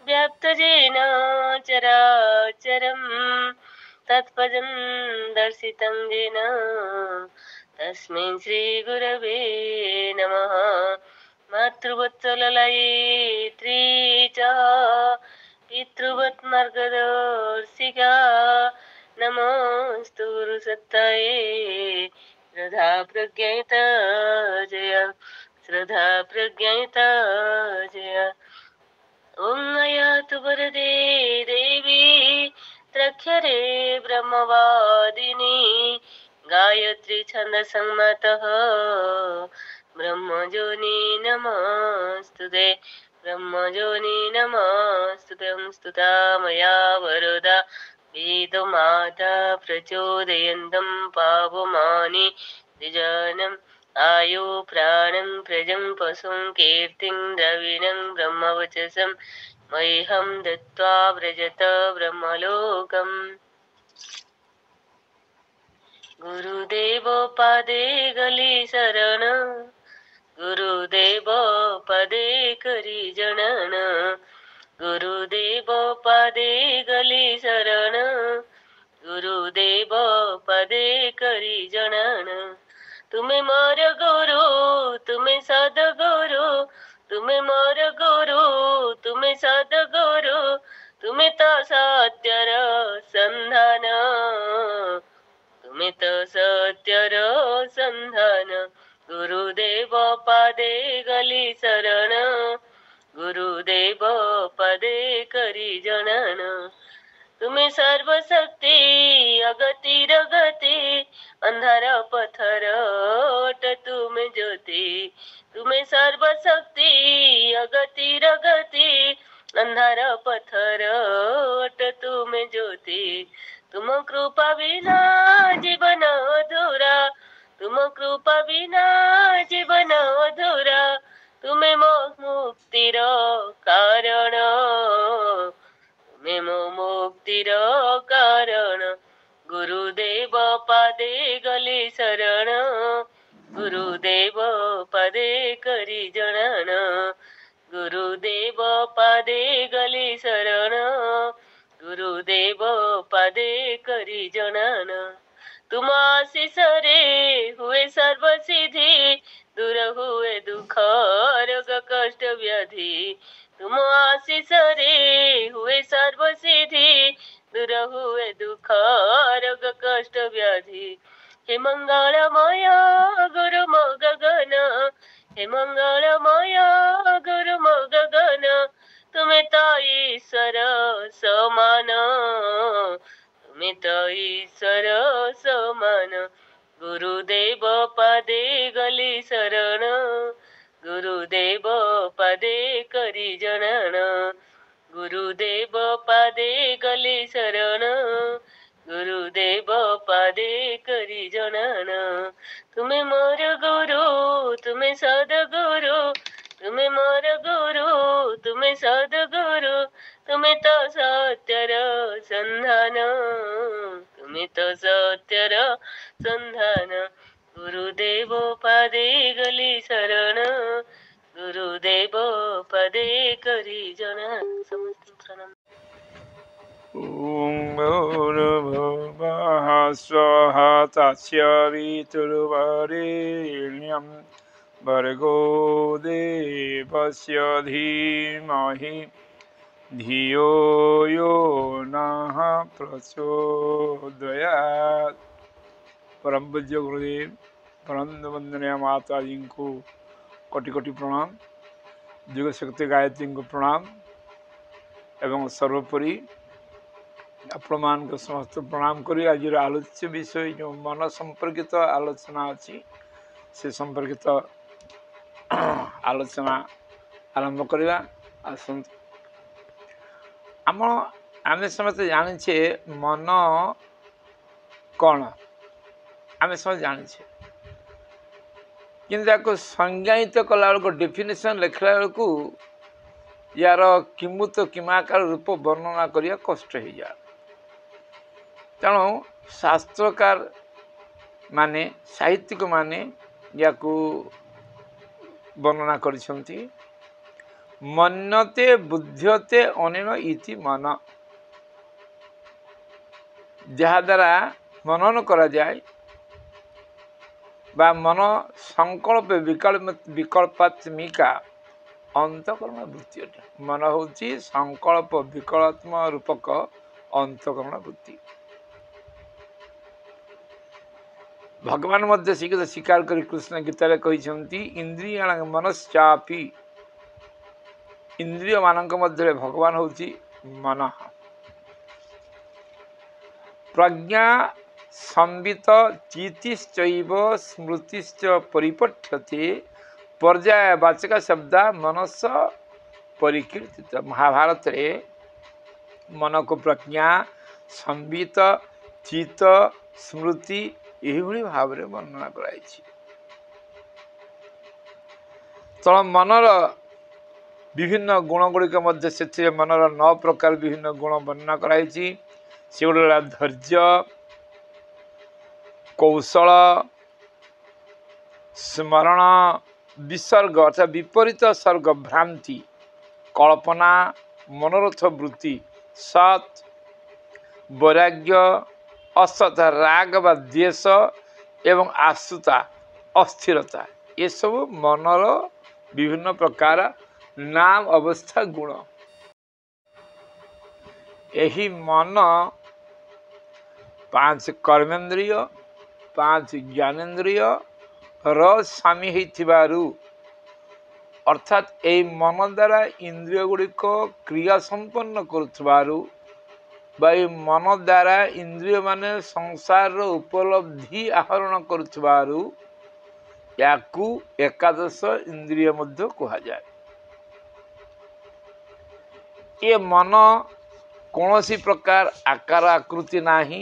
व्याप्तजेन चराचरं तत्पदं दर्शितं येन तस्मै श्रीगुरवे नमः। मातृवत्सललयित्री च पितृवत्मार्गदर्शिका नमोऽस्तु गुरुसत्तायै श्रद्धा प्रज्ञात जय श्रद्धा प्रज्ञात जय। ॐ अयातु वरदे देवी त्रक्षरे ब्रह्मवादिनी गायत्री छन्दसम्मतः ब्रह्मजोनि नमस्तुते ब्रह्मजोनि नमस्तुते। स्तुता मया वरदा वेदमाता प्रचोदयन्तं पावमानि द्विजानम् आयु प्राणं प्रजं पशुं कीर्तिं द्रविणं ब्रह्मवचसं मह्यं दत्त्वा व्रजत ब्रह्मलोकम्। गुरुदेव पादे गली शरण गुरुदेव पदे करी जनन गुरुदेव पादे गली शरण गुरुदेव पदे करी जनन। तुम्हें मोर गुरु तुम्हें सदगुरु तुम्हें मोर गुरु तुम्हें सदगुरु तुम्हें तो सत्यर संधान तुम्हें तो सत्यर संधान। गुरुदेव पादे गली शरण गुरुदेव पदे करी जनन। तुम्हें सर्वशक्ति अगतिर गति अंधार पत्थर तुम्हें ज्योति तुम्हें सर्वशक्ति अगतिर गति अंधार पत्थर तुम्हें ज्योति। तुम कृपा बिना जीवन अधूरा तुम कृपा बिना जीवन अधूरा तुम्हें मुक्तिर कारण तुम्हें मुक्तिर कारण। गुरुदेव पादे गली शरण गुरुदेव पदे करी जनन गुरुदेव पादे गली शरण गुरुदेव पदे करी जनन। तुम आशीष रे हुए सर्व सिद्धि दूर हुए दुख रोग कष्ट व्याधि तुम आशीष रे हुए सर्व सिद्धि दूर हुए दुख रोग कष्ट व्याधि। हे मंगलमय गुरु मो गगन हे मंगलमय गुरु मो गगन तुम्हें तो ईश्वर समान तुम्हें तो ईश्वर समान। गुरुदेव पदे गली शरण गुरुदेव पदे करी जनन गुरुदेव पदे गली शरण गुरुदेव पदे करी जनन। तुम्हें मोर गुरु तुम्हें सदगुरु तुम्हें मोर गुरु तुम्हें सदगुरु तुम्हें तो सत्यर संधान तुम्हें तो सत्यर संधान। गुरुदेव पदे गली शरण गुरुदेव पदे करी जनन। समस्त प्रणाम। ॐ भूर्भुवः स्वः तत्सवितुर्वरेण्यं भर्गो देवस्य धीमहि धियो यो नः प्रचोदयात्। परम पूज्य गुरुदेव परम वंदनीय माता जी को कोटि कोटि प्रणाम। युग शक्ति गायत्री को प्रणाम एवं सर्वोपरि आपण मान को समस्त प्रणाम करी आज आलोच्य विषय जो मन संपर्कित आलोचना अच्छी से संपर्कित आलोचना आरंभ करवा। आम समस्त जाने मन कौन आम समस्त जाने कि संज्ञायित कला डेफिनेशन लिखला बेलू यार किमुत किमाकार रूप वर्णना करिया कष्ट हो जाए। तेणु शास्त्रकार माने साहित्यिक माने या वर्णना करिसंती मन्यते बुद्ध्यते अनेन इति मन जहा द्वारा मनन करा जाए बा मन संकल्प विकल्पात्मिका अंतकरण वृत्ति अटे। मन होची संकल्प विकल्पात्म रूपक अंतकरण वृत्ति। भगवान मध्य शीघ्र स्वीकार कर कृष्ण गीतारे कहिसंती इंद्रियाण मनश्चापि इंद्रिय मानक मध्य भगवान होची मन प्रज्ञा संवित चितिश्चैव स्मृतिश्च परिपठ्यते पर्यायवाचक शब्द मनस परिकीर्तित। महाभारत रे मन को प्रज्ञा संवित चित स्मृति यही भाव में वर्णना कराई। तो मनर विभिन्न गुण गुड़िक मध्य से मनर 9 प्रकार विभिन्न गुण वर्णना कराई। से गुड़ा धैर्य कौशल स्मरण विसर्ग अर्थात विपरीत सर्ग भ्रांति कल्पना मनोरथ वृत्ति सत वैराग्य असत राग व द्वेष एवं आशुता अस्थिरता ये सब मनर विभिन्न प्रकार नाम अवस्था गुण। यही मन 5 कर्मेंद्रिय 5 ज्ञानेन्द्रिय स्वामी होइथिबारु अर्थात यही मन द्वारा इंद्रिय गुड़िक क्रिया संपन्न करुथिबारु बा मन द्वारा इंद्रिय माने संसार उपलब्धि आहरण करुथिबारु याकू एकादश इंद्रिय मध्य कहा जाए। ये मन कौनसी प्रकार आकार आकृति नाही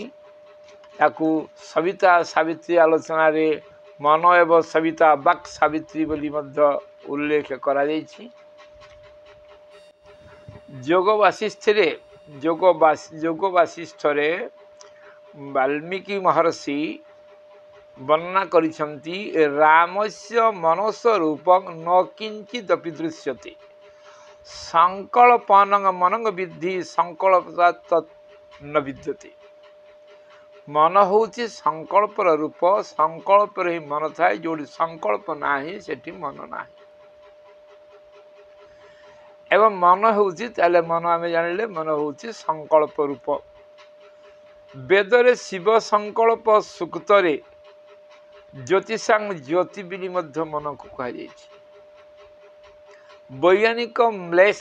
याकू सविता सावित्री आलोचना रे मन एवं सविता वाक् सावित्री बोली मध्य उल्लेख करा जाइछि। जोग वासिष्ठ रे वाल्मीकि महर्षि वर्णना करिसंती रामस्य मनस रूपं न किंचिदपि दृश्यते संकल्पनंग मनंग विद्धि संकल्प न विद्यते। मन होची संकल्पर रूप संकल्प ही मन थाए जो संकल्प नाही सेठी मन नाही एवं मन होची ताले मन आमे जानिले मन होची संकल्प रूप। वेदरे शिव संकल्प सूक्तरे ज्योतिषांग ज्योति बिली मध्य मन को कहा जाइछि। वैज्ञानिक म्लेस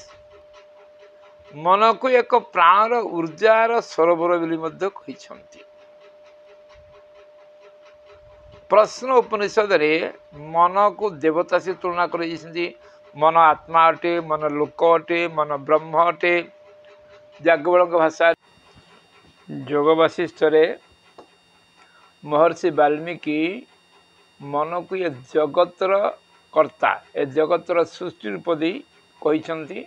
मन को एक प्राणर ऊर्जार सरोवर बोली मध्य कहिसंती। प्रश्न उपनिषद रे मन को देवता से तुलना कर मन आत्मा अटे मन लोक अटे मन ब्रह्म अटे। जागवल भाषा जोग वशिष्ठ रे महर्षि वाल्मीकि मन को ये जगतर कर्ता ए जगतर सृष्टि रूप दे कहिसंती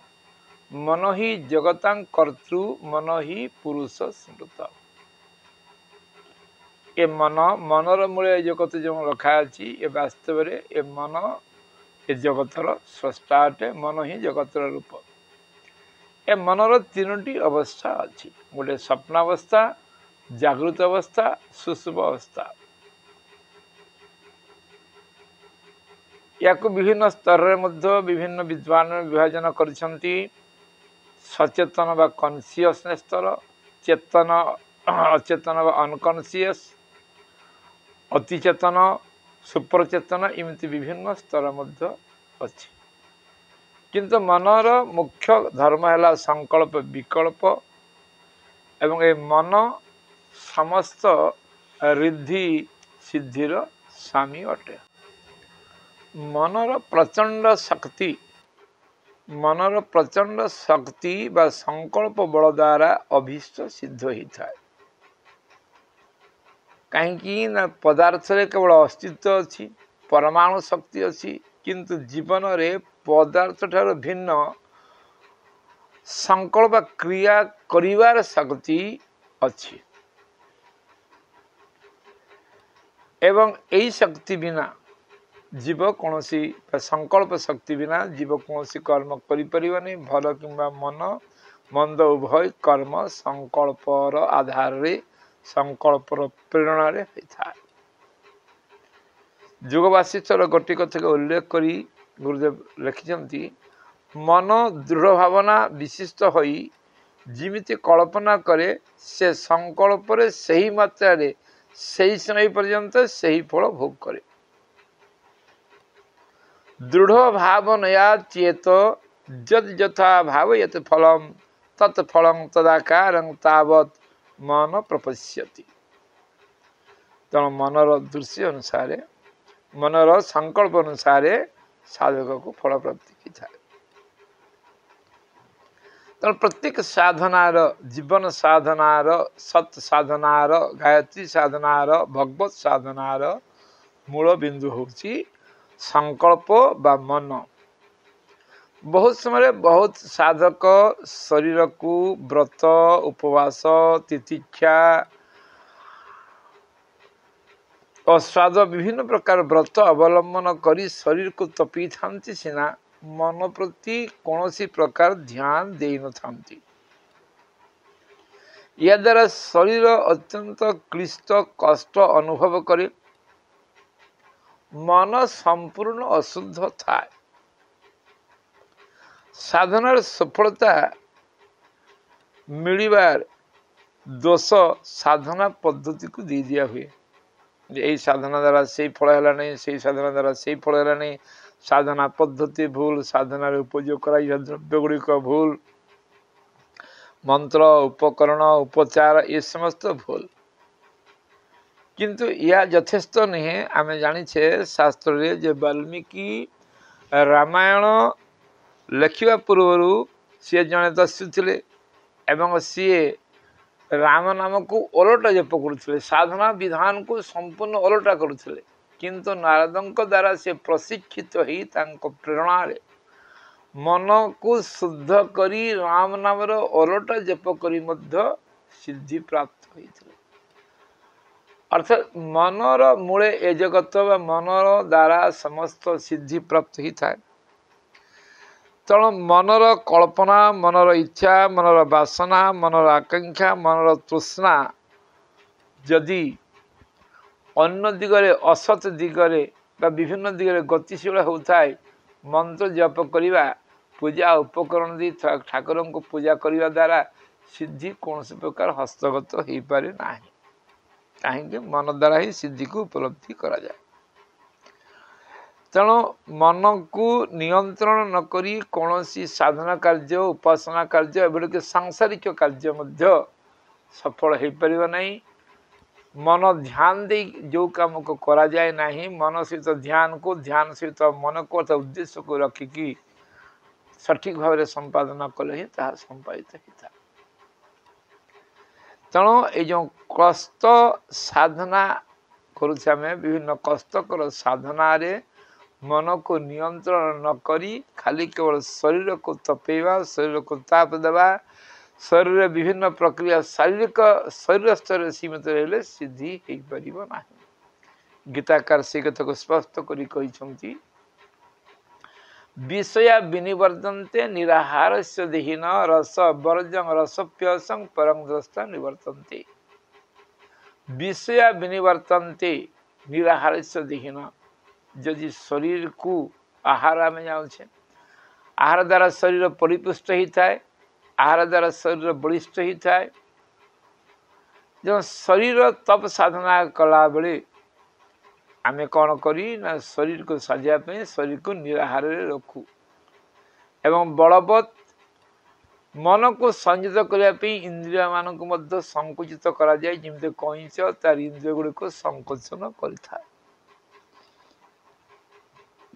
मन ही जगतां कर्तृ मन ही पुरुष स्मृत। ए मनर मूल जगत जो रखा अच्छी ये वास्तव में ए मन ए जगतर स्रष्टा अटे मन ही जगतर रूप। ए मनर 3टी अवस्था अच्छी गोटे स्वप्नावस्था जागृत अवस्था सुषुप्त अवस्था। या विभिन्न स्तर में विभिन्न विद्वान विभाजन करिसंती। सचेतन बा कॉन्शियसनेस स्तर चेतन अचेतन बा अनकॉन्शियस अतिचेतन सुप्रचेतन इमती विभिन्न स्तर मध्य अच्छी किंतु मनर मुख्य धर्म है संकल्प विकल्प एवं ए मन समस्त रिद्धि सिद्धिर स्वामी अटे। मनर प्रचंड शक्ति बा संकल्प बल द्वारा अभीष्ट सिद्ध होता है। कहीं पदार्थ रे केवल अस्तित्व अच्छी परमाणु शक्ति अच्छी किंतु जीवन रे पदार्थ ठार भिन्न संकल्प क्रिया करिवार शक्ति अच्छी। एवं यही शक्ति बिना जीव कौन संकल्प शक्ति बिना जीव कौन कर्म करें भल कि मन मंद उभय कर्म संकल्पर आधार रे संकल्पर प्रेरणा रे होता है। जोग वासिष्ठर गोटे कथा को उल्लेख करी गुरुदेव लिखिंट मन दृढ़ भावना विशिष्ट होई जिमिति कल्पना करे से संकल्प रे सही मात्रा रे सही समय पर्यंत सही फल भोग करे। दृढ़ भावनया चेत जद यथा भावयत फलम तत्फलं तदाकारं तावत मन प्रपश्यति। तेणु मनर दृश्य अनुसार मनर संकल्प अनुसार साधक को फल प्राप्ति की थाए। तेणु प्रत्येक साधनार जीवन साधनार सत साधनार गायत्री साधनार भगवत साधनार मूल बिंदु होची संकल्प बा मन। बहुत समय बहुत साधक शरीर को व्रत उपवास तितिक्षा अस्वाद विभिन्न प्रकार व्रत अवलंबन करी शरीर को तपी थांती सिना मन प्रति कौन प्रकार ध्यान दे न थांती। या द्वारा शरीर अत्यंत क्लिष्ट कष्ट अनुभव करे मन संपूर्ण अशुद्ध थाए। साधनार सफलता मिलबार दोष साधना पद्धति को दे दिया हुए। यही साधना द्वारा से फल है नहीं, से साधना द्वारा से फल है नहीं, साधना पद्धति भूल, साधनार उपयोग करा द्रव्य गुड़िक भूल, मंत्र उपकरण उपचार ये समस्त भूल। किंतु यह यथेष्ट नहीं। आम जाने शास्त्र रे जे वाल्मीकि रामायण लिखा पूर्वर सी जड़े दस्यु थे एवं सी राम नाम को ओलटा जप करुले, साधना विधान को संपूर्ण ओलटा करुले। किंतु नारदों द्वारा से प्रशिक्षित ही प्रेरणा रे मन को शुद्ध करी राम नाम ओलटा जप करी मध्य सिद्धि प्राप्त होइथिले। अर्थात मनर मूले ए जगत व मनर द्वारा समस्त सिद्धि प्राप्त ही थाए। तेणु मनर कल्पना मनर इच्छा मनर बासना मनर आकांक्षा मनर तृष्णा जदि अन्य दिगरे असत दिगरे बा विभिन्न दिगरे गतिशील होता है, मंत्र जप करिबा पूजा उपकरण दी ठाकुर को पूजा करने द्वारा सिद्धि कौन प्रकार हस्तगत हो पारे ना, कहीं मन द्वारा ही सिद्धि को उपलब्धि करा जाए। तेणु मन को नियंत्रण न करी कौन साधना कार्य उपासना कार्य एवं सांसारिक कार्य मध्य सफल हो पार नहीं। मन ध्यान दे जो काम को करा जाए नहीं, मन सहित ध्यान को ध्यान सहित मन को उद्देश्य को रखिकी सठिक भाव में संपादन कले ही ताहा संपादित होता। तेणु ये जो कष्ट साधना करुछे आमे विभिन्न कष्टकर साधना रे मन को नियंत्रण न करी खाली केवल शरीर को तपेवा शरीर को ताप देवा शरीर रे विभिन्न प्रक्रिया शारीरिक शरीर स्तर सीमित रहे सिद्धि हो पार ना। गीताकार से कथा को स्पष्ट करी कहिसंती विषया विनिवर्तन्ते निराहारस्य देहिन रस वर्जं रसप्यसं परं द्रष्टा निवर्तन्ते। विषया विनिवर्तन्ते निराहारस्य देहिन, यदि शरीर को आहार में जाऊे आहार द्वारा शरीर परिपुष्ट ही थाए, आहार द्वारा शरीर बलिष्ठ ही थाए। जो शरीर तप साधना कला बेले आमे कौन करी ना शरीर को सजापे शरीर को निराहार रखू एवं बलवत मन को संयत करने इंद्रिय मान को मध्य संकुचित करा जाए जमते कईच तार इंद्रिय गुड़ी को संकोचन करिथाए।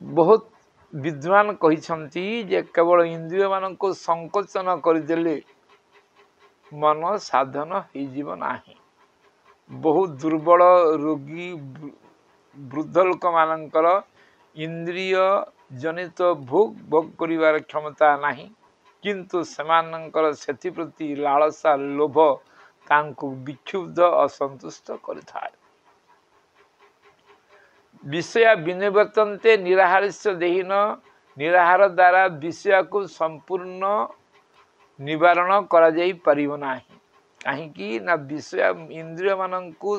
बहुत विद्वान कहिसंती जे केवल इंद्रिय मान को संकोचन करदेले मन साधन हो जीव नाही। बहुत दुर्बल रोगी वृद्ध लोक मानकर इंद्रिय जनित भोग भोग करिवार क्षमता नाही, किंतु सेमानंकर सेथि प्रति लालसा लोभ तांको विक्षुब्ध असंतुष्ट करिथाए। विषया विनिवर्तन्ते निराहारस्य देहिन निराहार द्वारा विषय को संपूर्ण निवारण करा जाई परिबो नाही कहीं ना विषय इंद्रिय माननकु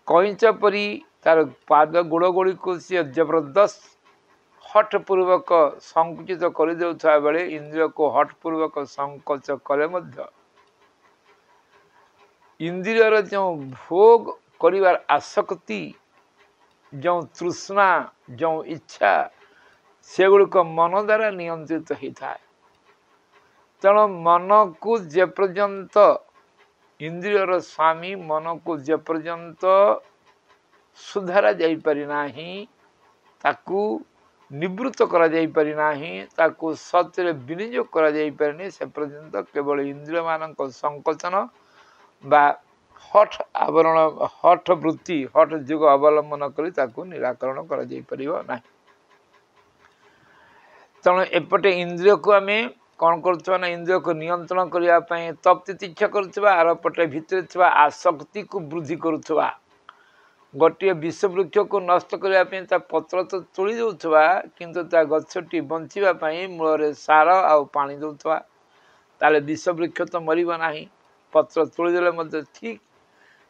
कईच परी तार पाद गोड़ गोड़ी को सी जबरदस्त हठ पूर्वक संकुचित कर देउथा बेले इंद्रिय को हठ पूर्वक संकोच करे मध्य इंद्रियर जो भोग करिवार आसक्ति जो तृष्णा जो इच्छा सेगुड़िक मन द्वारा नियंत्रित होता है तेणु मन को जे पर्यंत इंद्रियर स्वामी मन को जे पर्यंत सुधारा जाई पारि नाही ताकू निवृत्त करा जाई पारि नाही ताकू सत्य विनियोग करा जाई पारिनी से पर्यंत केवल इंद्रिय मानक संकोचन बा हठ आवरण हठ वृत्ति हठ जुग अवलंबन करी ताकू निराकरण करा जाई परिबो नाही तेणु एपटे इंद्रिय को आमे कौन कर इंद्रिय को नियंत्रण करने तप तितिक्षा करुवा आर पटे भितर थिबा आसक्ति को वृद्धि करुवा गोटे विष वृक्ष को नष्ट करने पत्र तो तोड़ी दौथवा किंतु ता गछटी बंचापी मूल सार आ पानी दौथवा ताले विष वृक्ष तो मरब ना पत्र तोड़देले ठीक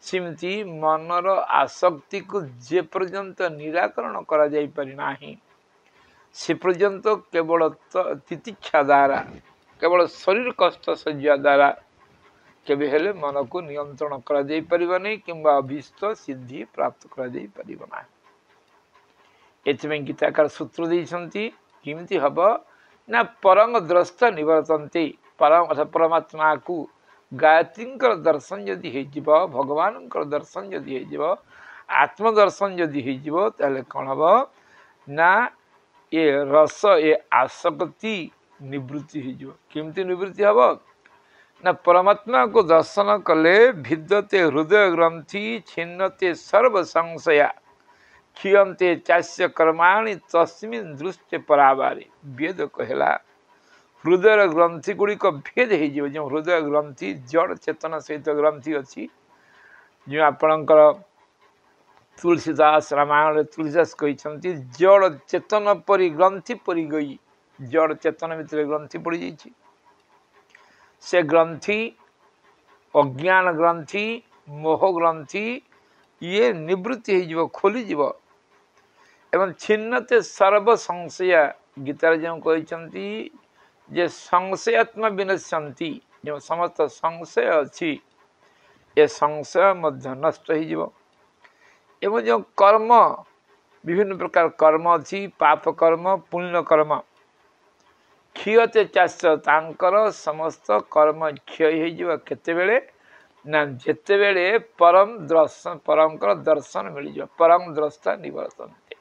सिमती मनर आसक्ति को जे पर्यंत निराकरण करा जाई पारि नाही से पर्यंत केवल तितिक्षा द्वारा केवल शरीर कष्ट सज्जा द्वारा केबे हेले मन को नियंत्रण करा जाई परिबो नै किंबा अभीष्ट सिद्धि प्राप्त करा जाई परिबो ना एतमें गीताकार सूत्र दैछन्ति किमति हबो ना परम द्रष्ट निवर्तन्ते परम अर्थात परमात्मा को गायत्रींकर दर्शन यदि हे जीव भगवानकर दर्शन यदि हे जीव आत्म दर्शन यदि हे जीव ताले कोन हबो ना ये रस ये आसक्ति निवृत्ति हो किमती निवृत्ति हम ना परमात्मा को दर्शन कले भिद्यते हृदय ग्रंथि छिन्नते सर्व संशया क्षीयते चास्य कर्माणि तस्मिन् दृष्टि परावारे वेद कहला हृदय ग्रंथि गुड़िक भेद हो जो हृदय ग्रंथि जड़ चेतन सहित ग्रंथि अच्छी जो आपणकर तुलसीदास रामायण तुलसीदास कहते जड़ चेतन परी ग्रंथि परी गई जड़ चेतन भितर ग्रंथि पड़ जाइए से ग्रंथि अज्ञान ग्रंथि मोह ग्रंथि ये निवृत्ति हो खोलीज एवं छिन्नते सर्व संशय गीतार जो कहते जे संशयात्मा विनश्यन्ति जो समस्त संशय अच्छी ये संशय मध्य नष्ट हो एवं जो कर्म विभिन्न प्रकार कर्म अच्छी पाप कर्म पुण्य कर्म क्षीयते चाष्य तांकर समस्त कर्म क्षय हो केतेबेले ना जेतेबेले परम दर्शन परमकर दर्शन मिल जाए परम द्रष्टा निवर्तन्ते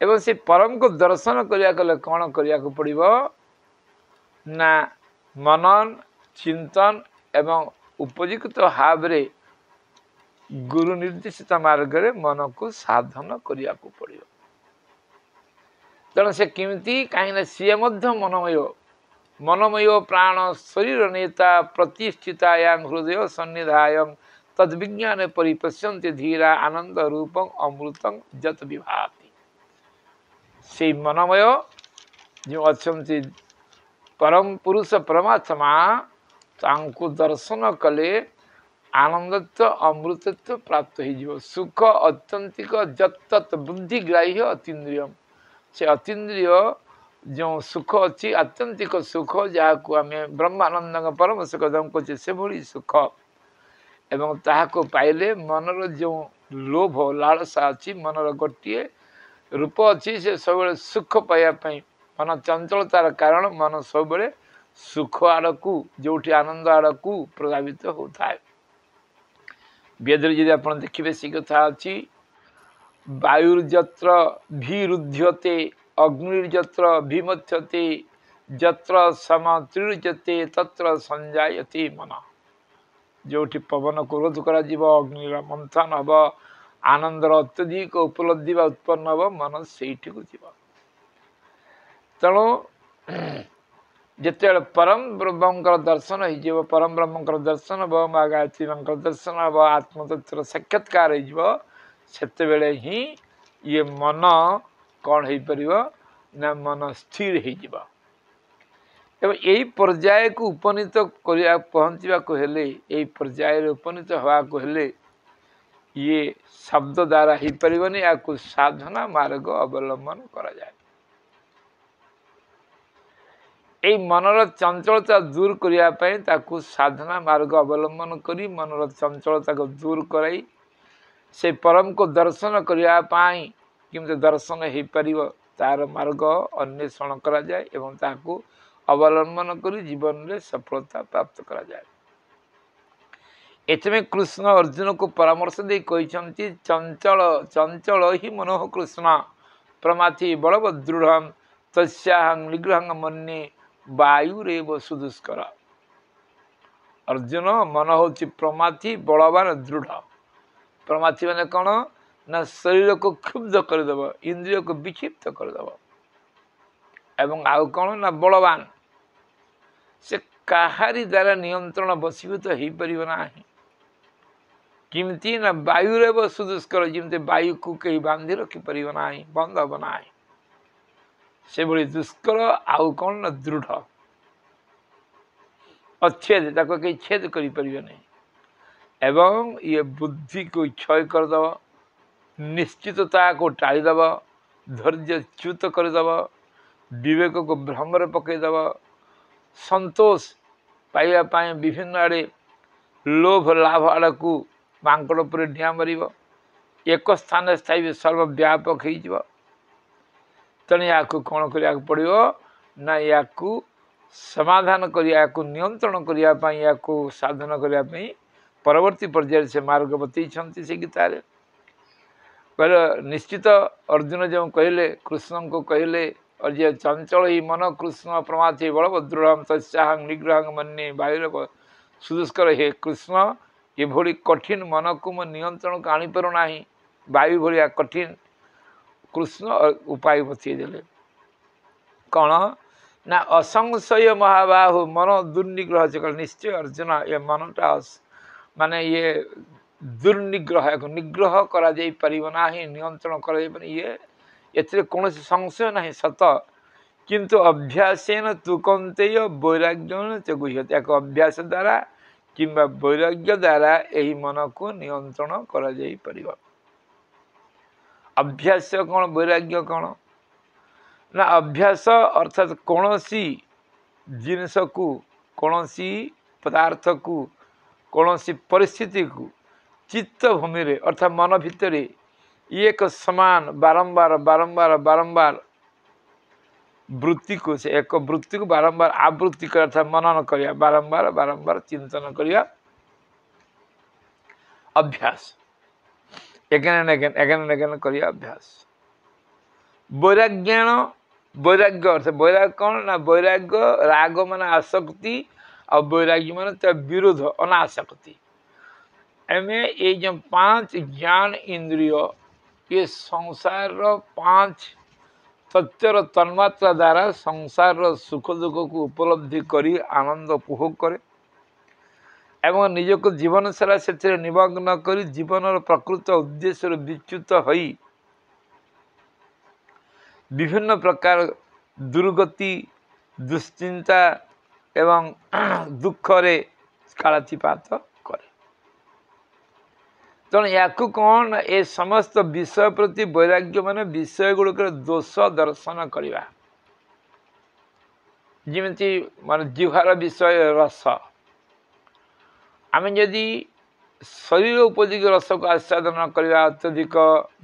एवं से परम को दर्शन करिया कले कौन करिया को पड़िबो ना मनन चिंतन एवं उपयुक्त भाव रे गुरु निर्देशित मार्ग रे मन को साधन करिया को पड़िबो तेणु से किमती कहीं सी मनमय मनमय प्राण शरीर नेता प्रतिष्ठितायां हृदय सन्निधाय तद्विज्ञान परिपश्यन्ते धीरा आनंद रूपं अमृतं जत विभाति से मनमय जो अच्छे परम पुरुष परमात्मा तांको दर्शन कले आनंदत्व अमृतत्व प्राप्त हो सुख अत्यंतिक जत बुद्धिग्राह्य अतीन्द्रिय से अतीन्द्रिय जो सुख अच्छी आत्यंतिक सुख जहाँ को आम ब्रह्मानंद परम सुख कहे से भली सुख एवं ताहाको पाइले मनर जो लोभ लालसा अच्छी मनर गोटे रूप अच्छी से सब सुख पाइबापी मन चंचलतार कारण मन सब सुख आड़क जो आनंद आड़क प्रभावित होता है वेद यदि आप देखिए सी कथा अच्छी वायुर्जत्र विरुध्यते अग्निर्जत्र विमथ्यते जत्र समत्रिजते तत्र संजायते मन जोठी पवन को रोध करा अग्निर मंथन हम आनंदर अत्यधिक उपलब्धि उत्पन्न हम मन से जीव तेणु जिते परम ब्रह्म दर्शन हो परम ब्रह्म दर्शन हम माँ गायत्री माँ दर्शन हम आत्मतत्व साक्षात्कार होते ही ये मन कौन हो पार ना मन स्थिर हो यही पर्याय को उपनीत कर पहुँचा यही पर्याय उपनीत हवा ये शब्द द्वारा हो पारनी या साधना मार्ग अवलंबन करा जाए এই মনর চঞ্চলতা দূর করিয়া পাই তাকু সাধনা মার্গ অবলম্বন করি মনর চঞ্চলতাকে দূর করাই से परम को दर्शन करिया पाई किंतु दर्शन हो पार तार मार्ग अन्वेषण करा जाए एवं ताकू अवलंबन करी जीवन में सफलता प्राप्त करा जाए एतमें कृष्ण अर्जुन को परामर्श दे कहते चंचल चंचल ही मनोह कृष्ण प्रमाथि बलवदृढ़ तस्याहं निग्रहं मन्ये वायुरेव सुदुष्कर अर्जुन मन हूँ प्रमाथि बलवान दृढ़ प्रमाथि माने कौन ना शरीर को क्षुब्ध करदेव इंद्रिय को विक्षिप्त करदेव एवं आउ कौन ना बलवान से काहारी द्वारा नियंत्रण बसीभूत हो पार ना किमती ना वायुरेव सुदुष्कर जमी वायु को कहीं बांधि रखिपर ना बंद हम ना से भली दुष्कर आउ कौन ना दृढ़ अच्छेद ताको कहीं छेद कर एवं ये बुद्धि को क्षय करदेव निश्चितता को टाड़ीदेव धैर्य च्युत करदेव विवेक को भ्रमर पकईदेव संतोष पाइबापी विभिन्न आड़े लोभ लाभ आड़ को मांकड़ पर डिया मार एक स्थान स्थायी सर्वव्यापक हो तेणु या कौन करा पड़ो ना या समाधान कर नियंत्रण करने या साधन करने परवर्ती पर्याय से मार्ग बतई से गीतार कहले निश्चित अर्जुन जो कहले कृष्ण को कहले और जे चंचल ही मन कृष्ण प्रमाथि बलभद्र तस्याहं निग्रहं मन्ये वायुरेव सुदुष्कर हे कृष्ण ये भली कठिन मन को मो नियंत्रण को आनीपार ना वायु भाया कठिन कृष्ण उपाय बतईदेले कौन ना असंशय महाबाहु मन दुर्निग्रह से निश्चय अर्जुन ये मनटा माने ये दुर्निग्रह निग्रह करा जाई परिबना ही नियंत्रण करा जाई ये एथिरे कौन संशय नहीं सत किंतु अभ्यासेन तुकंतेय वैराग्यन च गुह्यते एक अभ्यास द्वारा किंबा वैराग्य द्वारा यही मन को नियंत्रण करा जाई परिबा अभ्यास कौन वैराग्य कौन ना अभ्यास अर्थात कौनसी जिनस को कौनसी पदार्थ को कौनसी परिस्थिति को चित्त भूमि रे अर्थात मन भितर एक समान बारंबार बारंबार बारंबार वृत्ति को से एक वृत्ति को बारंबार आवृत्ति कर अर्थात मनन करिया बारंबार बारंबार चिंतन करिया अभ्यास again and again करिया अभ्यास वैराग्यण वैराग्य अर्थ वैराग्य कौन ना वैराग्य राग माने आसक्ति और वैराग्य माने तो विरोध अनासक्ति एमे ये जो 5 ज्ञान इंद्रिय ये संसार 5 सत्यर तन्मात्रा द्वारा संसार सुख दुख को उपलब्धि करी आनंद उपभोग करे एवं निज को जीवन सारा से निमग्न करी जीवन प्रकृत उद्देश्य विच्युत होई विभिन्न प्रकार दुर्गति दुश्चिंता एवं दुख रे कालातिपात करे तेणु या कौन ए समस्त विषय प्रति वैराग्य माने विषय गुड़िक दोष दर्शन करवा जमी मान जिह्वार विषय रस आम जदि शरीर उपयोगी रस को आस्वादन करवा अत्यधिक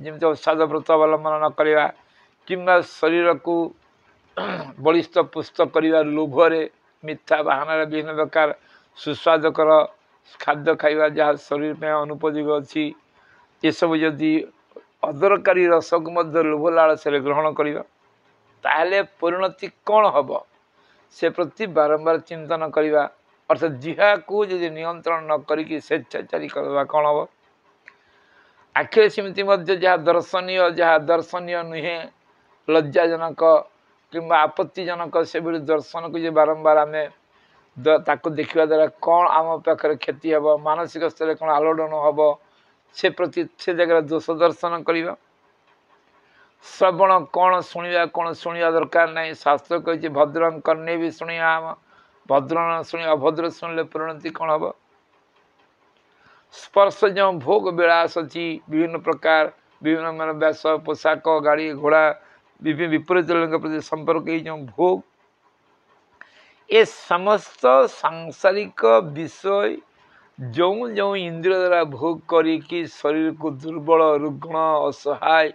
जमी औषध व्रत अवलंबन न करवा किंबा शरीर को बलिष्ठ पुष्ट कर लोभरे मिथ्या बाहन विभिन्न प्रकार सुस्वादकर खाद्य खाइबा जहाँ शरीर में अनुपयोगी अच्छी ये सब जदि अदरकारी रस को लोभ लालस ग्रहण करवा ताहले परिणति कौन हम से प्रति बारंबार चिंतन करवा अर्थात जिहा को यदि नियंत्रण न करी स्वेच्छाचारी करवा कौन हम आखिर सेमती जहाँ दर्शनीय जहाँ दर्शनीय नुहे लज्जाजनक किंबा आपत्तिजनक से दर्शन को जो बारंबार आम ताको देखा द्वारा कौन आम पाखे क्षति हे मानसिक स्तर कौन आलोड़न हम से प्रति से जगह दोष दर्शन करवा श्रवण कौन शुणा दरकार नहीं शास्त्र कही भद्रं कर्णे भी शुणिया भद्र न शुणी अभद्र शुणिले परिणति कौन हम स्पर्श जो भोग विलास अच्छी विभिन्न प्रकार विभिन्न मान व्यास पोशाक गाड़ी घोड़ा विभिन्न विपरीत लिंग प्रति संपर्क जो भोग ये समस्त सांसारिक विषय जो जो इंद्रिय द्वारा भोग करी शरीर को दुर्बल रुग्ण असहाय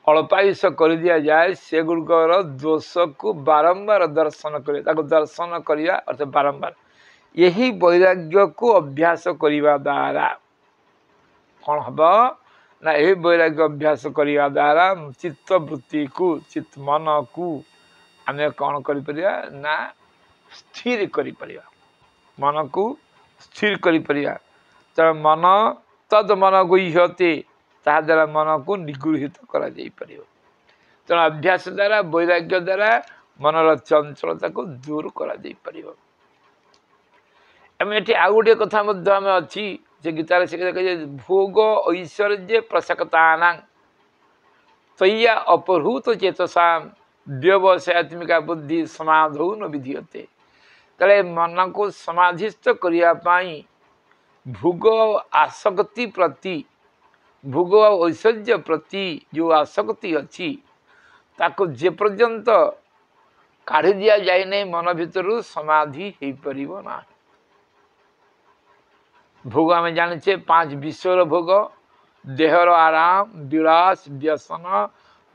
अल्पायुष कर दिया जाए से गुड़कर दोष को बारंबार दर्शन दर्शन करवा अर्थात बारंबार यही वैराग्य को अभ्यास करने द्वारा कौन हम ना यही वैराग्य अभ्यास करने द्वारा चित्तवृत्ति को चित्त मन को आम कौन कर ना स्थिर कर मन को स्थिर कर मन तद मन गुह्यते ता द्वारा मन को निगृहित कर तेणु अभ्यास द्वारा वैराग्य द्वारा मनर चंचलता को दूर कर आउ गोटे कथा अच्छी जे गीतार से कहे भोग ऐश्वर्य प्रसक्ता तैया अपहृत चेतसा व्यवसायत्मिका बुद्धि समाधौ न विधीयते तले मन को समाधिस्थ करने भोग आसक्ति प्रति भोग ऐश्वर्य प्रति जो आसक्ति अच्छी ताको जे पर्यंत काढ़ी दिया जाए नहीं मन भितर समाधि हो पारिबो ना भोग आम जाने 5 विश्वर भोग देहर आराम विलास व्यसन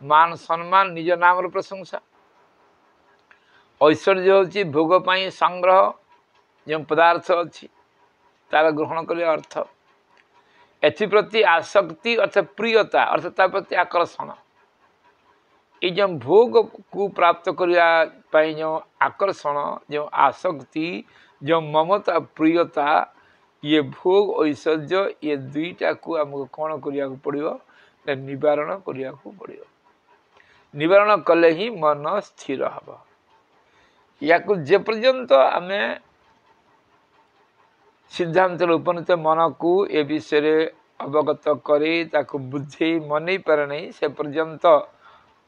मान सम्मान निज नाम प्रशंसा ऐश्वर्य होची भोग पाई संग्रह जो पदार्थ अच्छी तार ग्रहण कर अर्थ एप्रति आसक्ति अर्थात प्रियता अर्थात प्रति आकर्षण ये जो भोग को प्राप्त करने जो आकर्षण जो आसक्ति जो ममता प्रियता ये भोग ऐश्वर्य ये दुईटा को आमको कौन करिया पड़ो निवारण करिया पड़ो निवारण कले ही मन स्थिर हम या जे पर्यंत आम सिद्धांत उपनीत मन को ए विषय अवगत करे ताको बुझे मन पारे नहीं से पर्यंत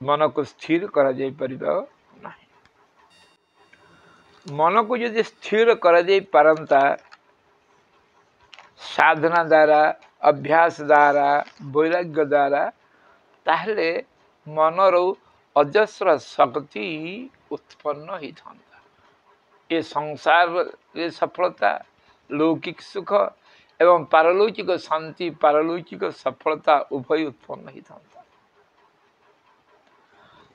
मन को स्थिर करा जाई परिबा नहीं मन को यदि स्थिर करा जाई पारंता साधना द्वारा अभ्यास द्वारा वैराग्य द्वारा ताहले मनर अजस्र शक्ति उत्पन्न ही था ये संसार सफलता लौकिक सुख एवं पारलौकिक शांति पारलौकिक सफलता उभय उत्पन्न ही था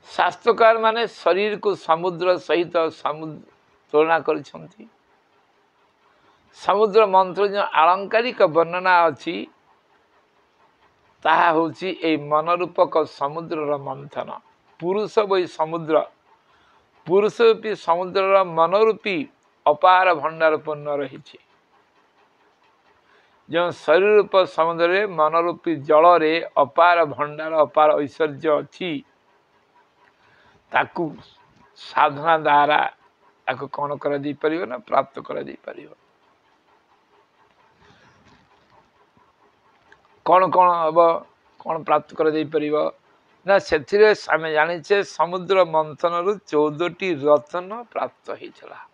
शास्त्रकार माने शरीर को समुद्र सहित तुलना कर समुद्र मंत्र जो आलंकारिक वर्णना अच्छी ताहा होची ए मनरूपक समुद्र मंथन पुरुष वही समुद्र पुरुष रूपी समुद्र मनरूपी अपार भंडार पूर्ण रही जो शरीर रूप समुद्र मनरूपी जल रे अपार भंडार अपार ऐश्वर्य अच्छी ताकू साधना द्वारा ताकू कौन कर दे परियो ना प्राप्त कर दे परियो कौन कौन हम कौन प्राप्त कर दे परियो ना से आम जाने समुद्र मंथन रु 14टी रत्न प्राप्त होता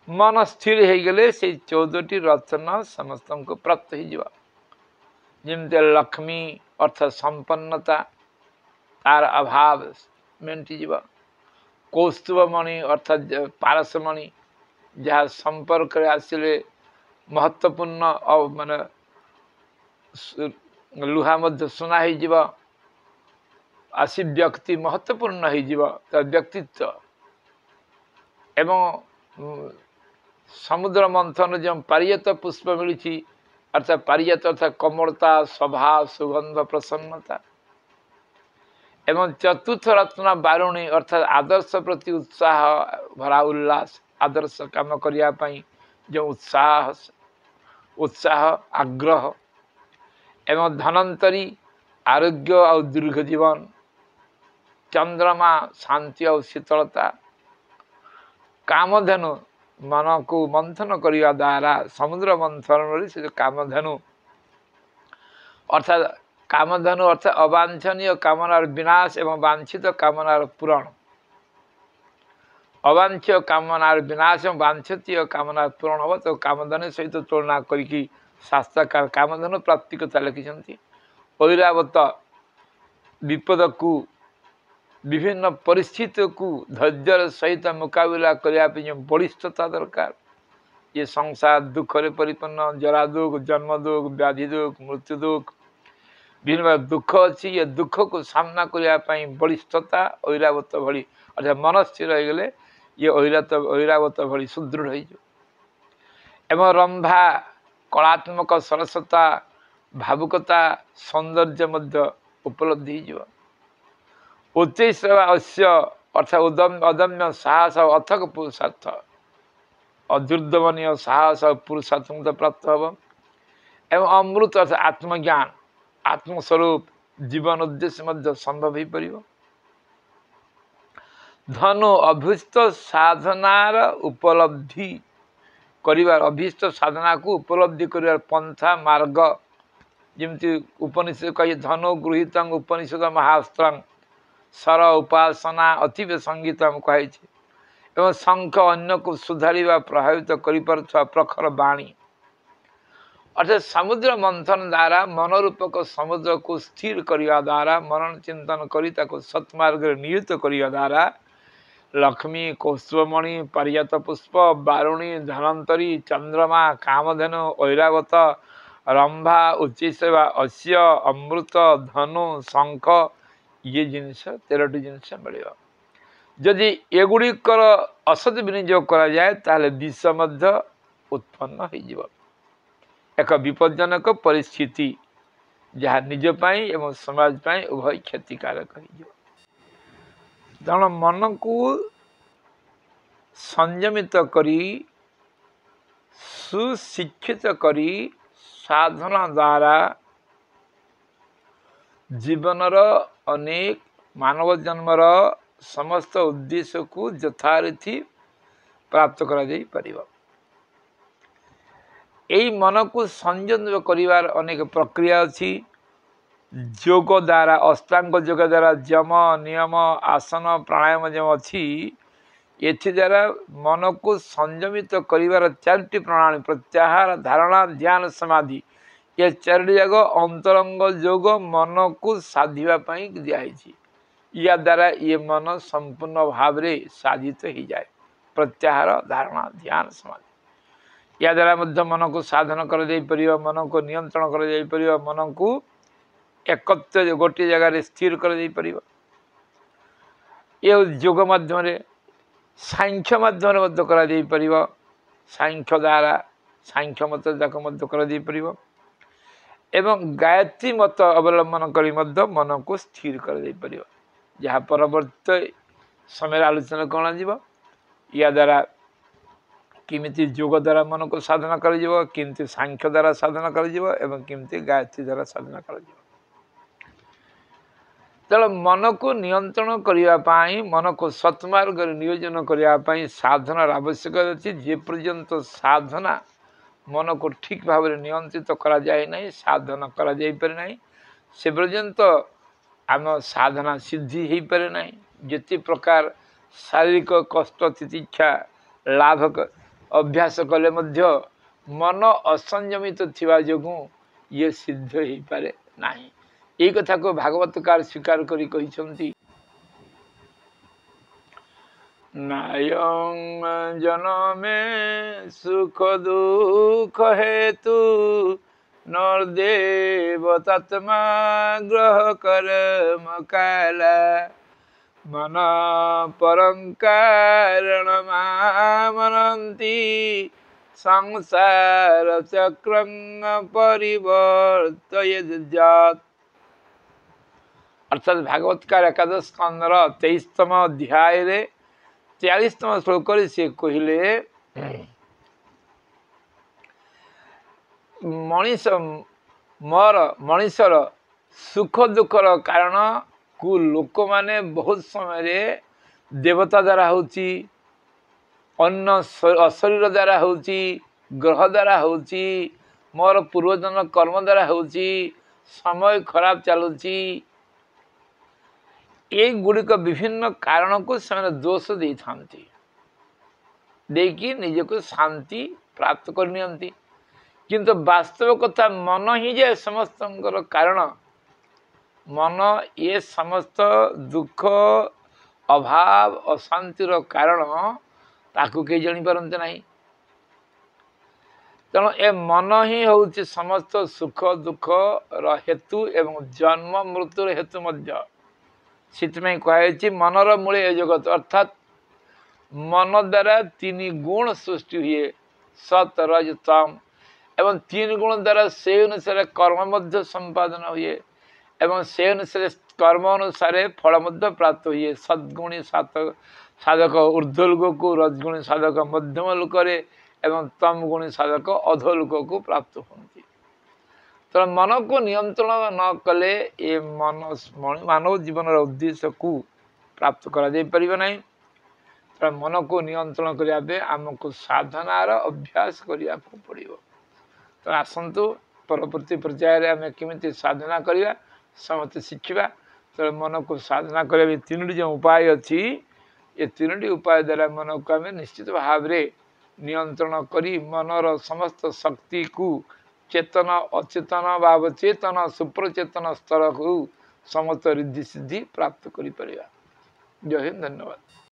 मन स्थिर हो गले से 14टी रत्न समस्त को प्राप्त होमती लक्ष्मी अर्थ संपन्नता तार अभाव मेटी कौस्तुभमणि अर्थात पारसमणि जहाँ संपर्क आसिले महत्वपूर्ण मान लुहा मध्य सुना हो आसी व्यक्ति महत्वपूर्ण हो व्यक्तित्व एवं समुद्र मंथन जो पारिजात पुष्प मिली अर्थात पारिजात अर्थात कमलता स्वभाव सुगंध प्रसन्नता एवं चतुर्थ रत्न बारुणी अर्थात आदर्श प्रति उत्साह भरा उल्लास आदर्श काम करने जो उत्साह आग्रह एवं धनंतरी आरोग्य और दीर्घ जीवन चंद्रमा शांति और शीतलता, कामधेनु मन को मंथन करने द्वारा समुद्र मंथन से कामधेनु अर्थात कामधेनु अर्थात अवांछनीय कामनार विनाश एवं वांछित कामनार पूरण, अवांछित कामनार विनाश एवं वांछित कामनार पूरण हम तो कामधेनु सहित तुलना करके शास्त्रकार कामधेनु प्राप्ति कथा लिखिं। ऐरावत विपद को विभिन्न परिस्थिति को धैर्य सहित मुकाबला करने जो बलिष्ठता दरकार। ये संसार दुख रे परिपूर्ण, जरा दुख, जन्म दुख, व्याधि दुख, मृत्यु दुख, विभिन्न दुख अच्छी। ये दुख को सामना करने बलिष्ठता ऐरावत भली अर्थात मन स्थिर हो गले ये ऐरावत भली सुदृढ़ एवं रंभा कलात्मक सरसता भावुकता सौंदर्य मध्य उपलब्धि हो। अस्य अर्थात अदम्य साहस अथक पुरुषार्थ, अदुर्दमनीय साहस और पुरुषार्थ प्राप्त हम एवं अमृत अर्थात आत्मज्ञान, आत्मस्वरूप जीवन उद्देश्य मध्य संभव हो पार। धनु अभीष्ट साधनार उपलब्धि करिवार, अभीष्ट साधना को उपलब्धि करिवार पंथा मार्ग जमती उपनिषद कही धनु गृहीत उपनिषद महास्त्रं सर उपासना अतीव संगीतम कहे एवं शंख अन्य को सुधारिवा प्रभावित कर प्रखर वाणी अर्थात समुद्र मंथन द्वारा मनोरूपक समुद्र को स्थिर करने द्वारा मनन चिंतन करी सत्मार्ग नियुक्त करने द्वारा लक्ष्मी, कौस्तुभमणि, पारिजात पुष्प, बारुणी, धनवंतरी, चंद्रमा, कामधेनु, ऐरावत, रंभा, उच्चैःसेवा, अस्य, अमृत, धनु, शंख ये जिनस 13टी जिनस मिल। जदि एगुड़िकर असद विनियोग करा जाए ताले विष मध्य उत्पन्न हो एक विपज्जनक परिस्थिति जहाँ निज पाई एवं समाज पाई उभय क्षतिकारक हो। तेणु मन को संयमित करी सुशिक्षित करी साधना द्वारा जीवनर अनेक मानव जन्मर समस्त उद्देश्य को यथारीति प्राप्त करा जाई परिबा। यही मन को संयम करिवार अनेक प्रक्रिया अच्छी। योग द्वारा अष्टांग योग द्वारा यम नियम आसन प्राणायाम जो अच्छी एथि द्वारा मन को संयमित करिवार 4टी प्रणाली प्रत्याहार, धारणा, ध्यान, समाधि ये 4टी जाक अंतरंग योग मन को साधिवा पाई दिखाई। या द्वारा ये मन संपूर्ण भाव रे साधित हो जाए। प्रत्याहार, धारणा, ध्यान, समाधि या द्वारा मध्य मन को साधन कर दे परियो, मन को नियंत्रण कर दे परियो, मन को एकत्र गोटे जगह स्थिर कर दे परियो। ये योग माध्यम सांख्य माध्यम मध्य करा दे परियो। सांख्य द्वारा सांख्य मत जाक मध्य कर दे परियो एवं गायत्री मत अवलंबन करी मध्य मन को स्थिर कर दे परियो। जहाँ परवर्त समय आलोचना करा जीव या द्वारा किमिति योग द्वारा मन को साधना कर जीव, किमिति सांख्य द्वारा साधना कर जीव एवं किमिति गायत्री द्वारा साधना कर जीव। तेणु मन को नियंत्रण करने मन को सत्मार्ग नियोजन करने साधना आवश्यक अच्छी। जे पर्यंत साधना मन को ठीक भाव में नियंत्रित करा जाए नहीं, साधना करा जाई पारे नहीं, से पर्यंत आम साधना सिद्धि हो पारे नहीं। जिते प्रकार शारीरिक कष्ट तितिक्षा लाभ अभ्यास कले मध्य मन असंयमित थिबा जोगु ये सिद्ध हो पारे नहीं। ये कथा को भागवतकार स्वीकार करी कहिसंती नायं जनमे सुख दुख हेतु नरदेव तत्मा ग्रह कर्म काला मन परं कारणमामनन्ति संसार चक्रं परिवर्तयेद्। अर्थात भागवतकार एकादश स्कंदर 23तम अध्याय 43तम श्लोक से कहले मनीषर सुख दुखर कारण को लोक माने बहुत समय देवता द्वारा होची अन्न अशरीर द्वारा होची ग्रह द्वारा होची मोर पूर्वजन कर्म द्वारा होची समय खराब चलुची ये गुड़िक विभिन्न कारण को से दोष दे था देखिए निज को शांति प्राप्त करनी किंतु वास्तव कथा मन ही जे समस्त कारण मन ये समस्त दुख अभाव अशांतिर कारण ताकू कहीं जानी पारते नहीं तेणु ए मन ही हूँ समस्त सुख दुख हेतु एवं जन्म मृत्युर हेतु मध्य से कहुई मनर मूले जगत अर्थात मन द्वारा तीन गुण सृष्टि हुए सत रज तम एवं तीन गुण द्वारा से अनुसार कर्म मध्य संपादन हुए एवं से अनुसार कर्म अनुसार फल मध्य प्राप्त हुए सद्गुणी साधक ऊर्ध्वलोक को रजगुणी साधक मध्यम लोक एवं तम गुणी साधक अधोलोक को प्राप्त होती तो मन को नियंत्रण न कले ये मन मानव जीवन उद्देश्य को प्राप्त करा जाय परिबा नहीं तो मन को नियंत्रण करने आमको साधनार अभ्यास करने को पड़ो तो आसतु परवर्ती पर्यायर आम केमी साधना करवा समस्त शिखा तो मन को साधना करने तीन जो उपाय अच्छी ये तीन उपाय द्वारा मन को आम निश्चित भाव में नियंत्रण करी मनर समस्त शक्ति को चेतन अचेतन भाव चेतन सुप्रचेतन स्तर को समस्त रिद्धि सिद्धि प्राप्त करि परिबा। जय हिंद, धन्यवाद।